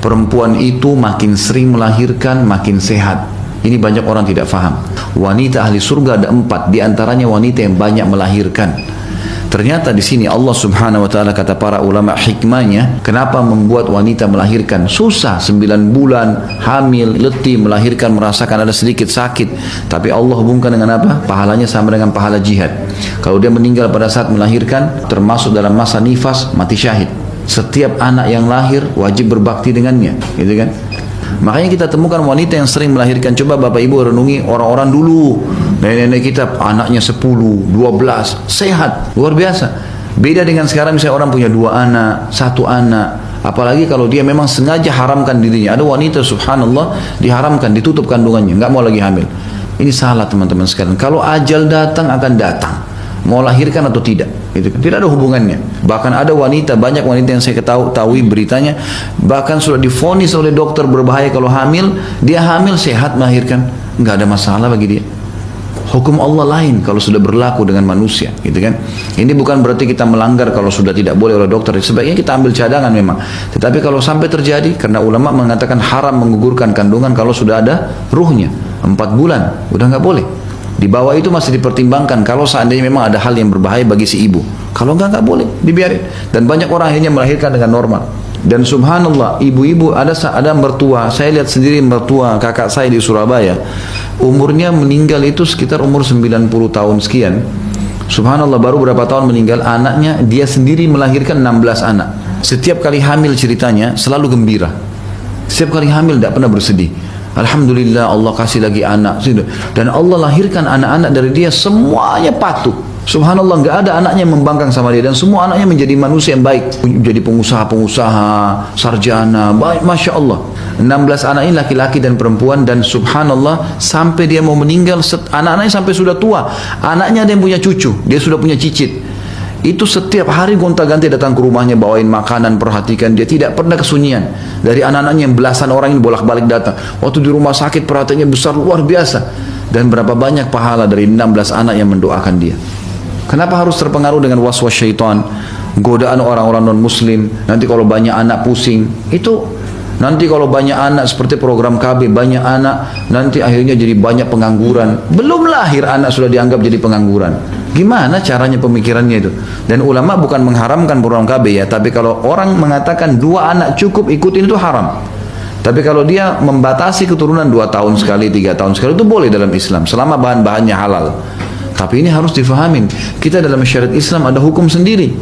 Perempuan itu makin sering melahirkan, makin sehat. Ini banyak orang tidak faham. Wanita ahli surga ada 4, diantaranya wanita yang banyak melahirkan. Ternyata di sini Allah Subhanahu wa taala, kata para ulama, hikmahnya kenapa membuat wanita melahirkan susah, 9 bulan hamil, letih, melahirkan merasakan ada sedikit sakit, tapi Allah hubungkan dengan apa? Pahalanya sama dengan pahala jihad. Kalau dia meninggal pada saat melahirkan, termasuk dalam masa nifas, mati syahid. Setiap anak yang lahir wajib berbakti dengannya, gitu kan? Makanya kita temukan wanita yang sering melahirkan. Coba Bapak Ibu renungi orang-orang dulu, nenek-nenek kita anaknya 10, 12, sehat, luar biasa. Beda dengan sekarang, misalnya orang punya 2 anak, 1 anak. Apalagi kalau dia memang sengaja haramkan dirinya. Ada wanita subhanallah diharamkan, ditutup kandungannya, nggak mau lagi hamil. Ini salah teman-teman sekalian. Kalau ajal datang akan datang, mau lahirkan atau tidak, gitu kan? Tidak ada hubungannya. Bahkan ada wanita, banyak wanita yang saya ketahui beritanya, bahkan sudah divonis oleh dokter berbahaya kalau hamil. Dia hamil sehat melahirkan, nggak ada masalah bagi dia. Hukum Allah lain kalau sudah berlaku dengan manusia, gitu kan? Ini bukan berarti kita melanggar kalau sudah tidak boleh oleh dokter. Sebaiknya kita ambil cadangan memang. Tetapi kalau sampai terjadi, karena ulama mengatakan haram menggugurkan kandungan kalau sudah ada ruhnya 4 bulan, udah nggak boleh. Di bawah itu masih dipertimbangkan kalau seandainya memang ada hal yang berbahaya bagi si ibu. Kalau enggak boleh, dibiarin. Dan banyak orang akhirnya melahirkan dengan normal. Dan subhanallah, ibu-ibu ada mertua, saya lihat sendiri mertua kakak saya di Surabaya, umurnya meninggal itu sekitar umur 90 tahun sekian. Subhanallah, baru berapa tahun meninggal, anaknya dia sendiri melahirkan 16 anak. Setiap kali hamil ceritanya selalu gembira. Setiap kali hamil tidak pernah bersedih. Alhamdulillah Allah kasih lagi anak. Dan Allah lahirkan anak-anak dari dia semuanya patuh. Subhanallah, nggak ada anaknya yang membangkang sama dia, dan semua anaknya menjadi manusia yang baik, menjadi pengusaha-pengusaha, sarjana, baik, masya Allah. 16 anak ini laki-laki dan perempuan, dan subhanallah sampai dia mau meninggal, anak-anaknya sampai sudah tua, anaknya ada yang punya cucu, dia sudah punya cicit. Itu setiap hari gonta-ganti datang ke rumahnya, bawain makanan, perhatikan dia, tidak pernah kesunyian. Dari anak-anaknya yang belasan orang ini bolak-balik datang. Waktu di rumah sakit perhatiannya besar, luar biasa. Dan berapa banyak pahala dari 16 anak yang mendoakan dia. Kenapa harus terpengaruh dengan was-was syaitan, godaan orang-orang non-muslim? Nanti kalau banyak anak pusing, itu nanti kalau banyak anak seperti program KB, banyak anak, nanti akhirnya jadi banyak pengangguran. Belum lahir anak sudah dianggap jadi pengangguran. Gimana caranya pemikirannya itu? Dan ulama bukan mengharamkan program KB ya, tapi kalau orang mengatakan 2 anak cukup, ikutin itu haram. Tapi kalau dia membatasi keturunan 2 tahun sekali, 3 tahun sekali, itu boleh dalam Islam, selama bahan-bahannya halal. Tapi ini harus difahamin, kita dalam syariat Islam ada hukum sendiri.